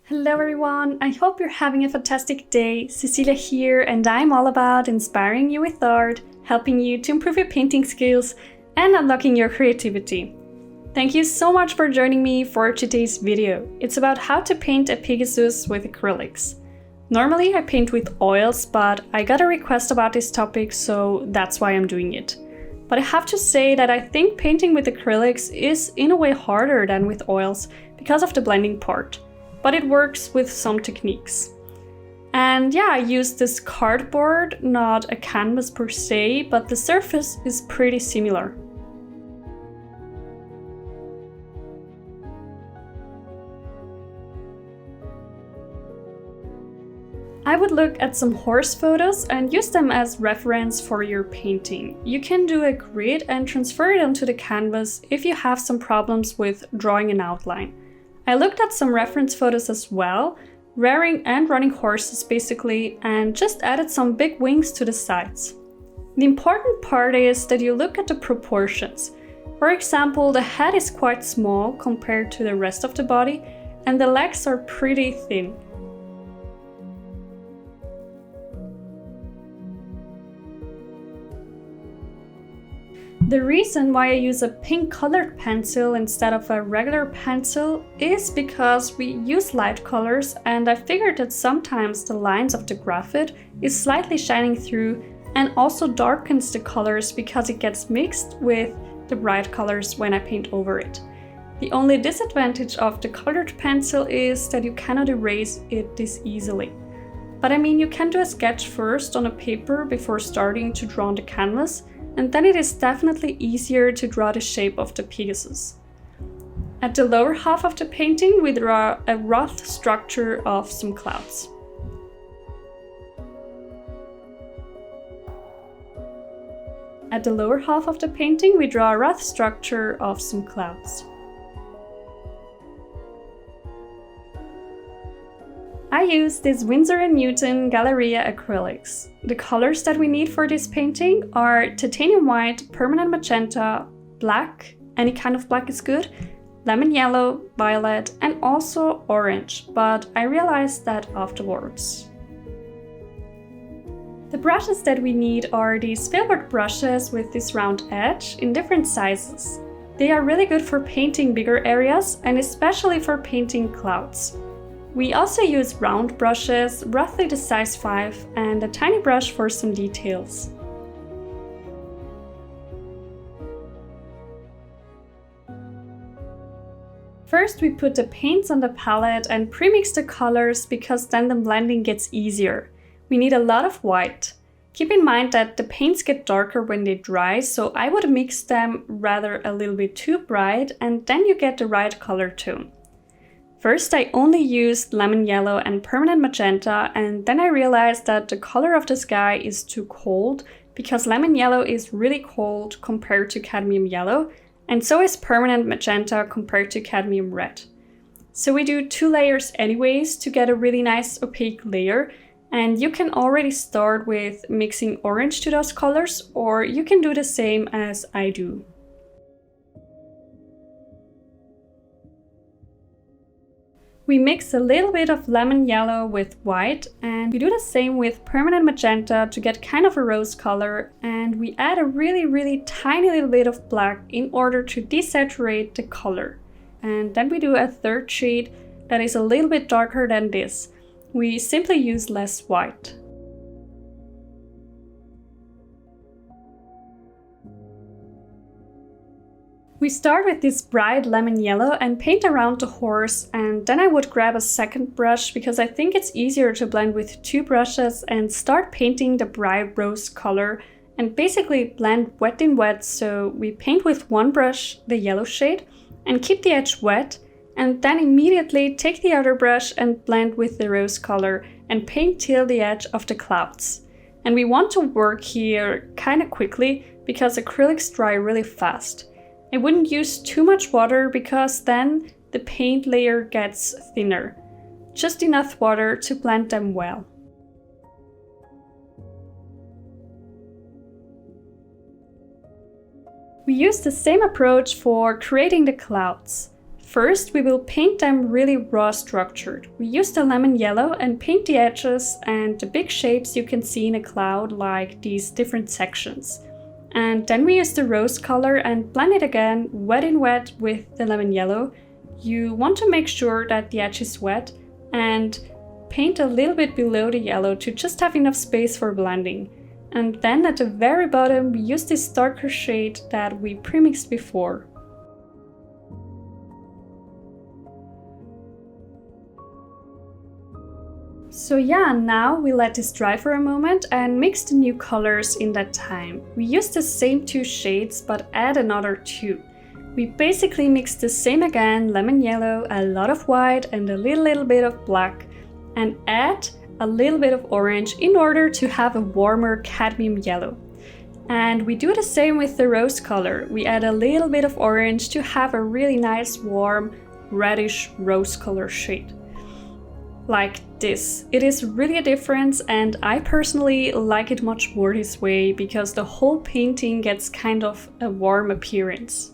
Hello everyone, I hope you're having a fantastic day. Cecilia here, and I'm all about inspiring you with art, helping you to improve your painting skills and unlocking your creativity. Thank you so much for joining me for today's video. It's about how to paint a PEGASUS with acrylics. Normally I paint with oils, but I got a request about this topic, so that's why I'm doing it. But I have to say that I think painting with acrylics is in a way harder than with oils because of the blending part. But it works with some techniques. And yeah, I used this cardboard, not a canvas per se, but the surface is pretty similar. I would look at some horse photos and use them as reference for your painting. You can do a grid and transfer it onto the canvas if you have some problems with drawing an outline. I looked at some reference photos as well, rearing and running horses basically, and just added some big wings to the sides. The important part is that you look at the proportions. For example, the head is quite small compared to the rest of the body, and the legs are pretty thin. The reason why I use a pink colored pencil instead of a regular pencil is because we use light colors, and I figured that sometimes the lines of the graphite is slightly shining through and also darkens the colors because it gets mixed with the bright colors when I paint over it. The only disadvantage of the colored pencil is that you cannot erase it this easily. But I mean, you can do a sketch first on a paper before starting to draw on the canvas, and then it is definitely easier to draw the shape of the PEGASUS. At the lower half of the painting, we draw a rough structure of some clouds. At the lower half of the painting, we draw a rough structure of some clouds. I use this Winsor & Newton Galeria acrylics. The colors that we need for this painting are titanium white, permanent magenta, black, any kind of black is good, lemon yellow, violet, and also orange, but I realized that afterwards. The brushes that we need are these filbert brushes with this round edge in different sizes. They are really good for painting bigger areas and especially for painting clouds. We also use round brushes, roughly the size 5, and a tiny brush for some details. First we put the paints on the palette and premix the colors because then the blending gets easier. We need a lot of white. Keep in mind that the paints get darker when they dry, so I would mix them rather a little bit too bright, and then you get the right color tone. First, I only used lemon yellow and permanent magenta, and then I realized that the color of the sky is too cold because lemon yellow is really cold compared to cadmium yellow, and so is permanent magenta compared to cadmium red. So we do 2 layers anyways to get a really nice opaque layer, and you can already start with mixing orange to those colors, or you can do the same as I do. We mix a little bit of lemon yellow with white, and we do the same with permanent magenta to get kind of a rose color, and we add a really tiny little bit of black in order to desaturate the color. And then we do a third shade that is a little bit darker than this. We simply use less white. We start with this bright lemon yellow and paint around the horse, and then I would grab a second brush because I think it's easier to blend with 2 brushes and start painting the bright rose color and basically blend wet in wet. So we paint with 1 brush the yellow shade and keep the edge wet, and then immediately take the other brush and blend with the rose color and paint till the edge of the clouds. And we want to work here kind of quickly because acrylics dry really fast. I wouldn't use too much water because then the paint layer gets thinner. Just enough water to blend them well. We use the same approach for creating the clouds. first, we will paint them really raw structured. We use the lemon yellow and paint the edges and the big shapes you can see in a cloud, like these different sections. And then we use the rose color and blend it again, wet in wet with the lemon yellow. You want to make sure that the edge is wet and paint a little bit below the yellow to just have enough space for blending. And then at the very bottom, we use this darker shade that we premixed before. So yeah, now we let this dry for a moment and mix the new colors in that time. We use the same two shades but add another two. We basically mix the same again, lemon yellow, a lot of white and a little bit of black, and add a little bit of orange in order to have a warmer cadmium yellow. And we do the same with the rose color. We add a little bit of orange to have a really nice warm reddish rose color shade. Like this. It is really a difference, and I personally like it much more this way because the whole painting gets kind of a warm appearance.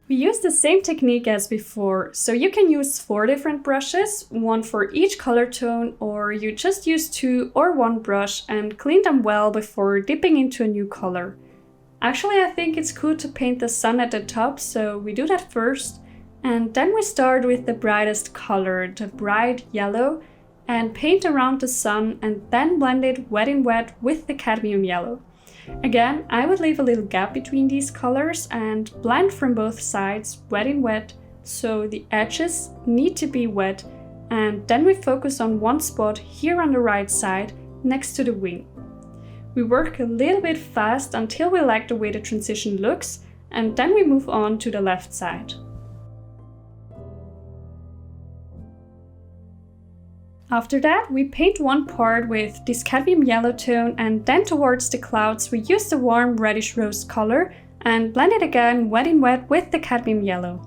We use the same technique as before, so you can use 4 different brushes, one for each color tone, or you just use 2 or 1 brush and clean them well before dipping into a new color. Actually, I think it's cool to paint the sun at the top, so we do that first, and then we start with the brightest color, the bright yellow, and paint around the sun and then blend it wet in wet with the cadmium yellow. Again, I would leave a little gap between these colors and blend from both sides wet in wet, so the edges need to be wet, and then we focus on one spot here on the right side next to the wing. We work a little bit fast until we like the way the transition looks, and then we move on to the left side. After that, we paint one part with this cadmium yellow tone, and then towards the clouds we use the warm reddish rose color and blend it again wet in wet with the cadmium yellow,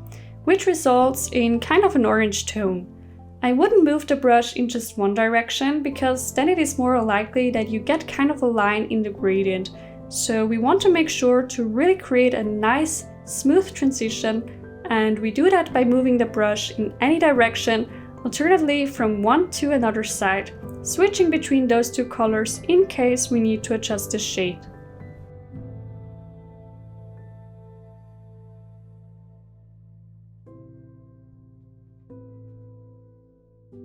which results in kind of an orange tone. I wouldn't move the brush in just one direction because then it is more likely that you get kind of a line in the gradient. So we want to make sure to really create a nice smooth transition, and we do that by moving the brush in any direction, alternately from one to another side, switching between those two colors in case we need to adjust the shade.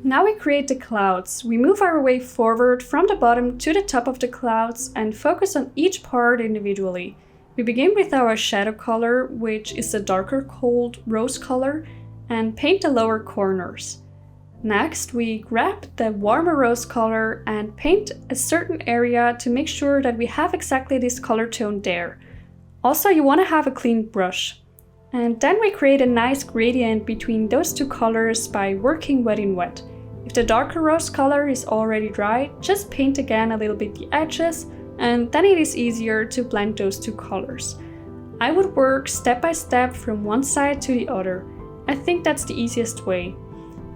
Now we create the clouds. We move our way forward from the bottom to the top of the clouds and focus on each part individually. We begin with our shadow color, which is the darker cold rose color, and paint the lower corners. Next, we grab the warmer rose color and paint a certain area to make sure that we have exactly this color tone there. Also, you want to have a clean brush. And then we create a nice gradient between those two colors by working wet in wet. If the darker rose color is already dry, just paint again a little bit the edges, and then it is easier to blend those two colors. I would work step by step from one side to the other. I think that's the easiest way.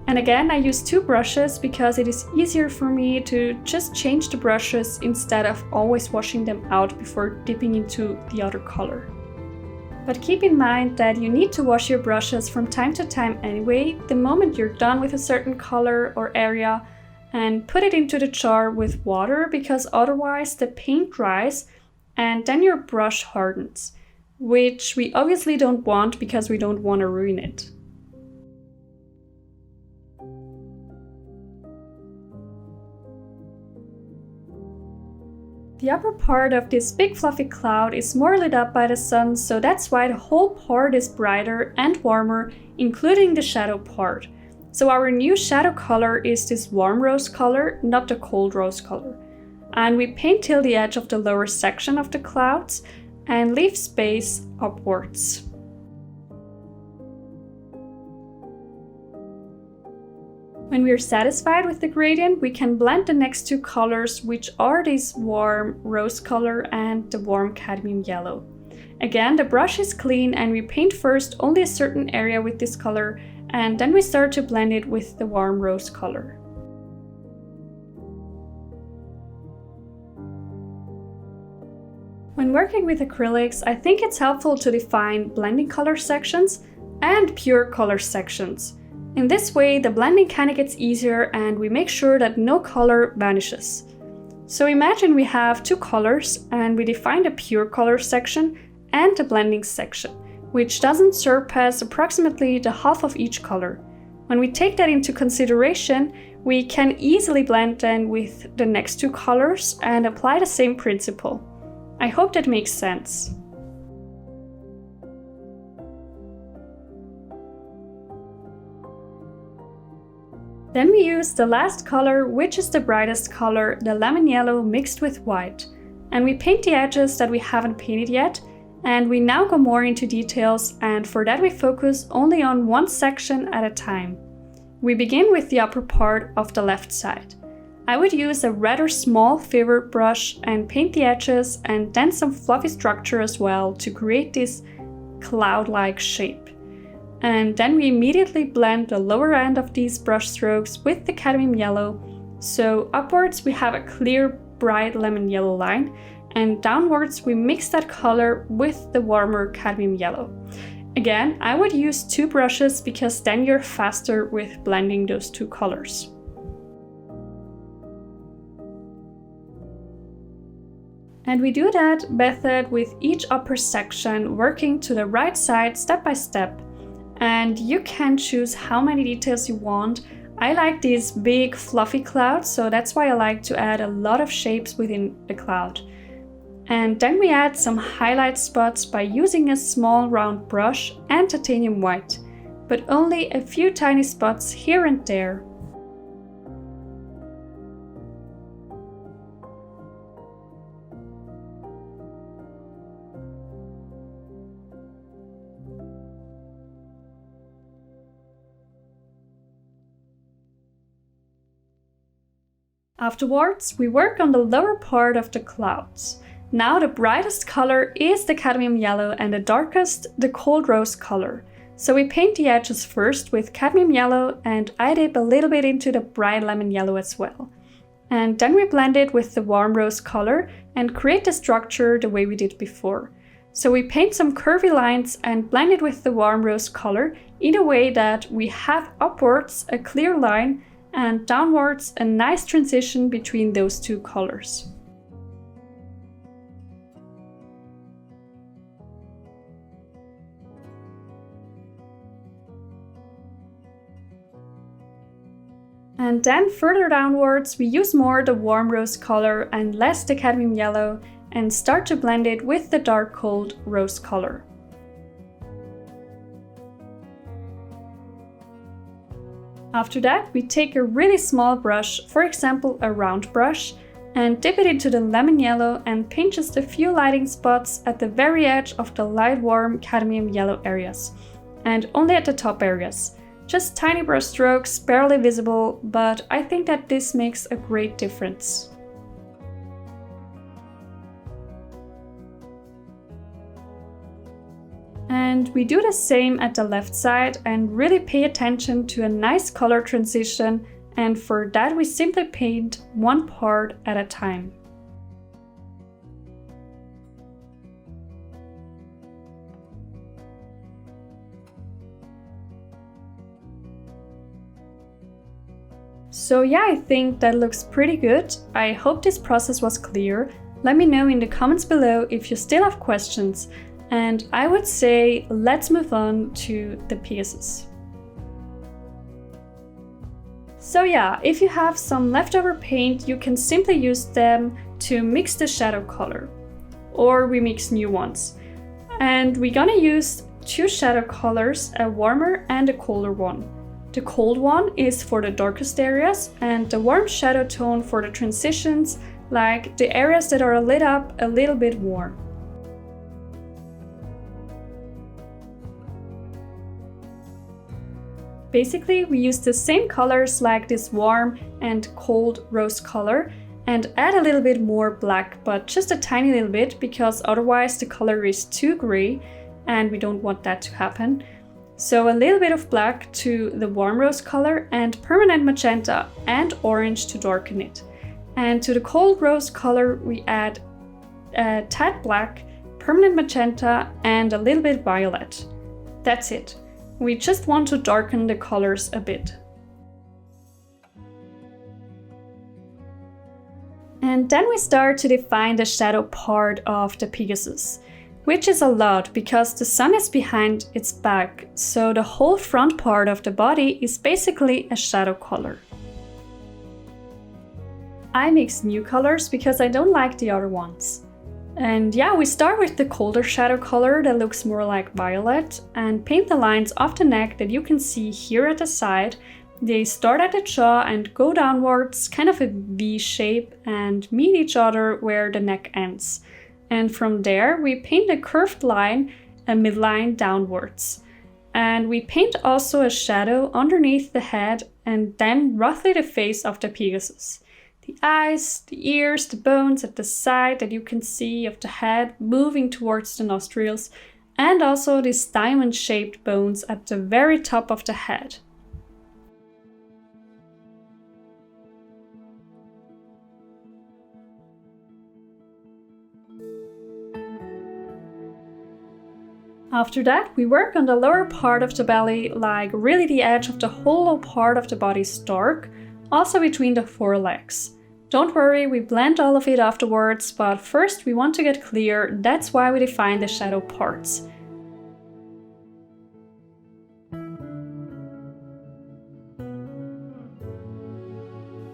And again, I use 2 brushes because it is easier for me to just change the brushes instead of always washing them out before dipping into the other color. But keep in mind that you need to wash your brushes from time to time anyway, the moment you're done with a certain color or area, and put it into the jar with water, because otherwise the paint dries and then your brush hardens, which we obviously don't want because we don't want to ruin it. The upper part of this big fluffy cloud is more lit up by the sun, so that's why the whole part is brighter and warmer, including the shadow part. So our new shadow color is this warm rose color, not the cold rose color. And we paint till the edge of the lower section of the clouds and leave space upwards. When we are satisfied with the gradient, we can blend the next 2 colors, which are this warm rose color and the warm cadmium yellow. Again, the brush is clean and we paint first only a certain area with this color, and then we start to blend it with the warm rose color. When working with acrylics, I think it's helpful to define blending color sections and pure color sections. In this way, the blending kind of gets easier and we make sure that no color vanishes. So imagine we have two colors and we define a pure color section and a blending section, which doesn't surpass approximately the half of each color. When we take that into consideration, we can easily blend then with the next two colors and apply the same principle. I hope that makes sense. Then we use the last color, which is the brightest color, the lemon yellow mixed with white. And we paint the edges that we haven't painted yet, and we now go more into details, and for that we focus only on one section at a time. We begin with the upper part of the left side. I would use a rather small favorite brush and paint the edges and then some fluffy structure as well to create this cloud-like shape. And then we immediately blend the lower end of these brush strokes with the cadmium yellow. So upwards we have a clear, bright lemon yellow line, and downwards we mix that color with the warmer cadmium yellow. Again, I would use two brushes because then you're faster with blending those two colors. And we do that method with each upper section, working to the right side step by step. And you can choose how many details you want. I like these big fluffy clouds, so that's why I like to add a lot of shapes within the cloud. And then we add some highlight spots by using a small round brush and titanium white, but only a few tiny spots here and there. Afterwards, we work on the lower part of the clouds. Now the brightest color is the cadmium yellow and the darkest the cold rose color. So we paint the edges first with cadmium yellow, and I dip a little bit into the bright lemon yellow as well. And then we blend it with the warm rose color and create the structure the way we did before. So we paint some curvy lines and blend it with the warm rose color in a way that we have upwards a clear line and downwards a nice transition between those two colors. And then further downwards we use more the warm rose color and less the cadmium yellow and start to blend it with the dark cold rose color. After that, we take a really small brush, for example a round brush, and dip it into the lemon yellow and paint just a few lighting spots at the very edge of the light warm cadmium yellow areas, and only at the top areas. Just tiny brush strokes, barely visible, but I think that this makes a great difference. And we do the same at the left side and really pay attention to a nice color transition, and for that we simply paint one part at a time. So yeah, I think that looks pretty good. I hope this process was clear. Let me know in the comments below if you still have questions. And I would say let's move on to the PEGASUS. So yeah, if you have some leftover paint, you can simply use them to mix the shadow color, or we mix new ones. And we're gonna use two shadow colors, a warmer and a colder one. The cold one is for the darkest areas and the warm shadow tone for the transitions, like the areas that are lit up a little bit more. Basically, we use the same colors like this warm and cold rose color and add a little bit more black, but just a tiny little bit, because otherwise the color is too gray and we don't want that to happen. So a little bit of black to the warm rose color and permanent magenta and orange to darken it. And to the cold rose color we add a tad black, permanent magenta, and a little bit violet. That's it. We just want to darken the colors a bit. And then we start to define the shadow part of the Pegasus, which is a lot because the sun is behind its back, so the whole front part of the body is basically a shadow color. I mix new colors because I don't like the other ones. And yeah, we start with the colder shadow color that looks more like violet and paint the lines of the neck that you can see here at the side. They start at the jaw and go downwards, kind of a V shape, and meet each other where the neck ends. And from there we paint a curved line, a midline downwards. And we paint also a shadow underneath the head and then roughly the face of the Pegasus. The eyes, the ears, the bones at the side that you can see of the head moving towards the nostrils, and also these diamond-shaped bones at the very top of the head. After that, we work on the lower part of the belly, like really the edge of the hollow part of the body's dark, also between the forelegs. Don't worry, we blend all of it afterwards, but first we want to get clear, that's why we define the shadow parts.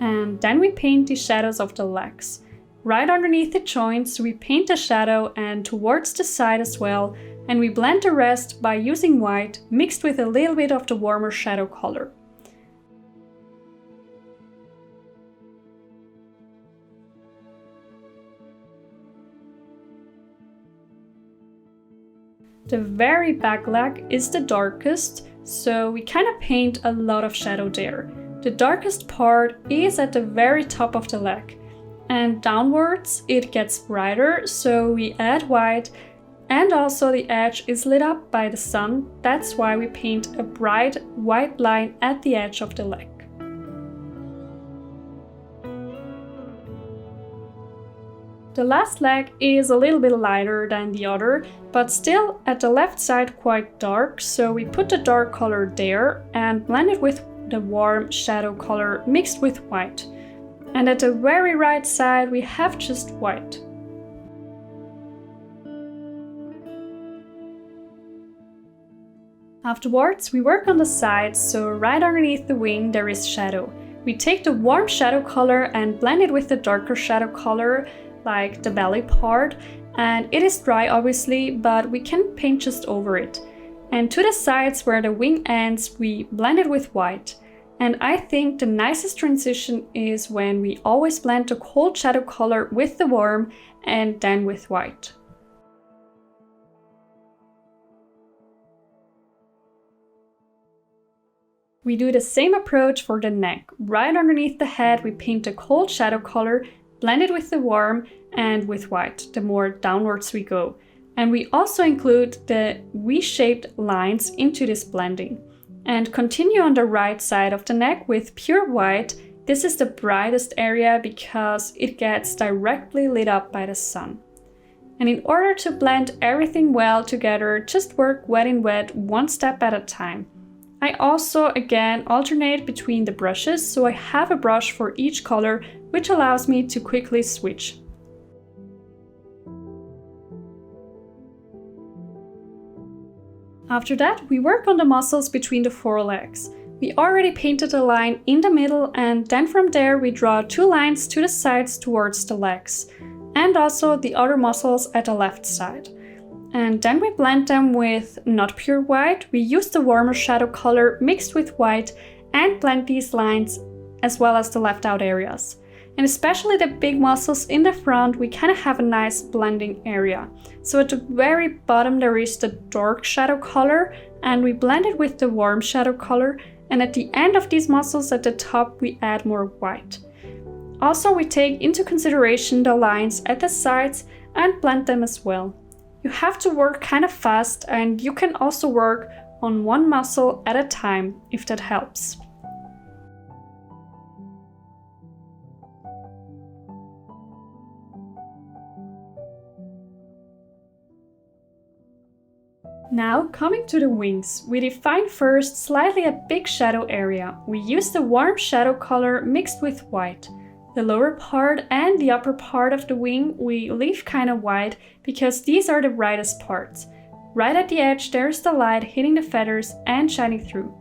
And then we paint the shadows of the legs. Right underneath the joints we paint a shadow and towards the side as well, and we blend the rest by using white mixed with a little bit of the warmer shadow color. The very back leg is the darkest, so we kind of paint a lot of shadow there. The darkest part is at the very top of the leg, and downwards it gets brighter, so we add white, and also the edge is lit up by the sun, that's why we paint a bright white line at the edge of the leg. The last leg is a little bit lighter than the other, but still at the left side quite dark, so we put the dark color there and blend it with the warm shadow color mixed with white. And at the very right side we have just white. Afterwards we work on the sides, so right underneath the wing there is shadow. We take the warm shadow color and blend it with the darker shadow color, like the belly part, and it is dry obviously, but we can paint just over it. And to the sides where the wing ends we blend it with white. And I think the nicest transition is when we always blend the cold shadow color with the warm and then with white. We do the same approach for the neck. Right underneath the head we paint the cold shadow color, blend it with the warm and with white, the more downwards we go. And we also include the V-shaped lines into this blending. And continue on the right side of the neck with pure white. This is the brightest area because it gets directly lit up by the sun. And in order to blend everything well together, just work wet in wet, one step at a time. I also again alternate between the brushes, so I have a brush for each color, which allows me to quickly switch. After that, we work on the muscles between the forelegs. We already painted a line in the middle, and then from there we draw two lines to the sides towards the legs, and also the other muscles at the left side. And then we blend them with not pure white, we use the warmer shadow color mixed with white and blend these lines as well as the left out areas. And especially the big muscles in the front, we kind of have a nice blending area. So at the very bottom there is the dark shadow color and we blend it with the warm shadow color, and at the end of these muscles at the top we add more white. Also we take into consideration the lines at the sides and blend them as well. You have to work kind of fast, and you can also work on one muscle at a time if that helps. Now, coming to the wings, we define first slightly a big shadow area. We use the warm shadow color mixed with white. The lower part and the upper part of the wing we leave kind of white because these are the brightest parts. Right at the edge there's the light hitting the feathers and shining through.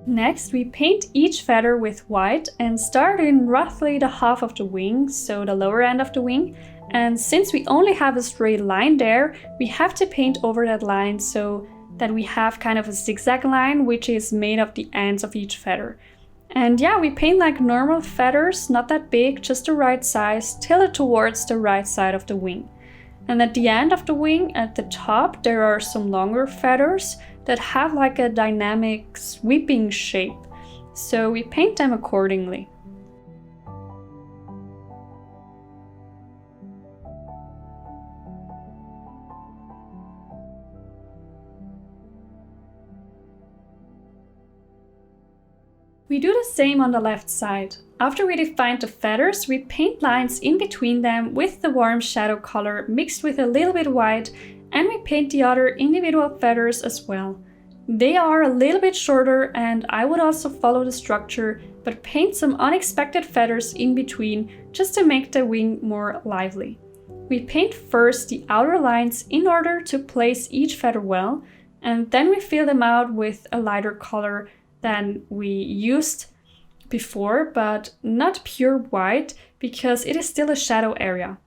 Next, we paint each feather with white and start in roughly the half of the wing, so the lower end of the wing. And since we only have a straight line there, we have to paint over that line so that we have kind of a zigzag line which is made of the ends of each feather. And yeah, we paint like normal feathers, not that big, just the right size, tilted towards the right side of the wing. And at the end of the wing, at the top, there are some longer feathers that have like a dynamic sweeping shape, so we paint them accordingly. We do the same on the left side. After we defined the feathers, we paint lines in between them with the warm shadow color mixed with a little bit white, and we paint the other individual feathers as well. They are a little bit shorter and I would also follow the structure, but paint some unexpected feathers in between just to make the wing more lively. We paint first the outer lines in order to place each feather well, and then we fill them out with a lighter color than we used before, but not pure white because it is still a shadow area.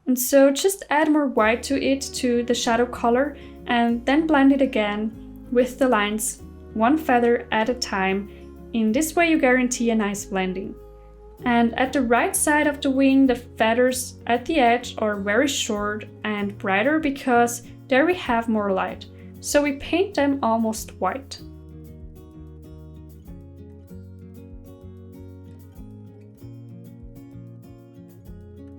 And so just add more white to it, to the shadow color, and then blend it again with the lines, one feather at a time. In this way you guarantee a nice blending. And at the right side of the wing, the feathers at the edge are very short and brighter because there we have more light. So we paint them almost white.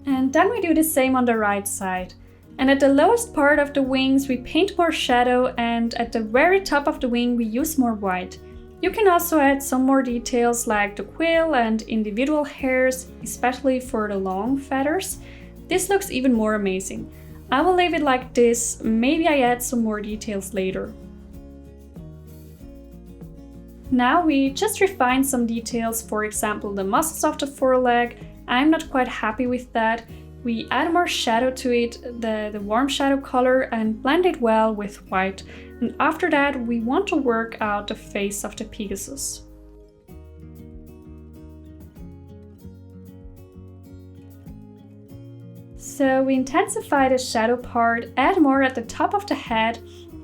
And then we do the same on the right side. And at the lowest part of the wings we paint more shadow, and at the very top of the wing we use more white. You can also add some more details like the quill and individual hairs, especially for the long feathers. This looks even more amazing. I will leave it like this, maybe I add some more details later. Now we just refine some details, for example the muscles of the foreleg. I'm not quite happy with that. We add more shadow to it, the warm shadow color, and blend it well with white. And after that we want to work out the face of the Pegasus. So we intensify the shadow part, add more at the top of the head,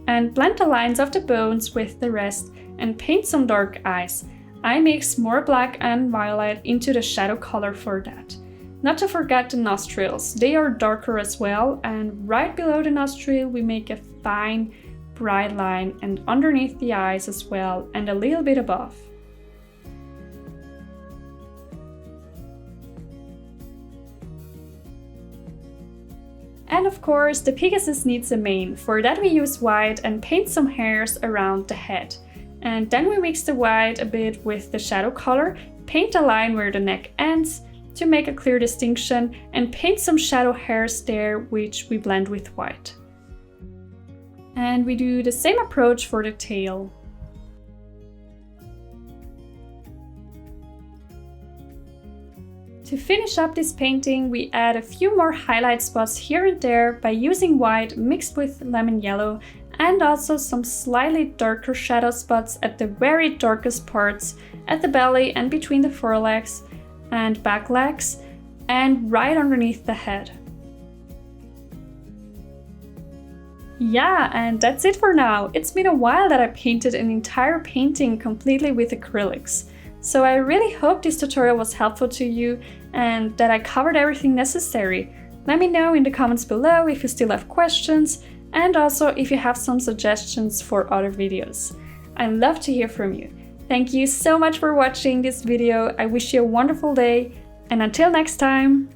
and blend the lines of the bones with the rest, and paint some dark eyes. I mix more black and violet into the shadow color for that. Not to forget the nostrils, they are darker as well, and right below the nostril we make a fine bright line, and underneath the eyes as well, and a little bit above. And of course the Pegasus needs a mane. For that we use white and paint some hairs around the head. And then we mix the white a bit with the shadow color, paint a line where the neck ends to make a clear distinction, and paint some shadow hairs there which we blend with white. And we do the same approach for the tail. To finish up this painting, we add a few more highlight spots here and there by using white mixed with lemon yellow, and also some slightly darker shadow spots at the very darkest parts, at the belly and between the forelegs and back legs, and right underneath the head. Yeah, and that's it for now. It's been a while that I painted an entire painting completely with acrylics. So I really hope this tutorial was helpful to you and that I covered everything necessary. Let me know in the comments below if you still have questions, and also if you have some suggestions for other videos. I'd love to hear from you. Thank you so much for watching this video. I wish you a wonderful day, and until next time!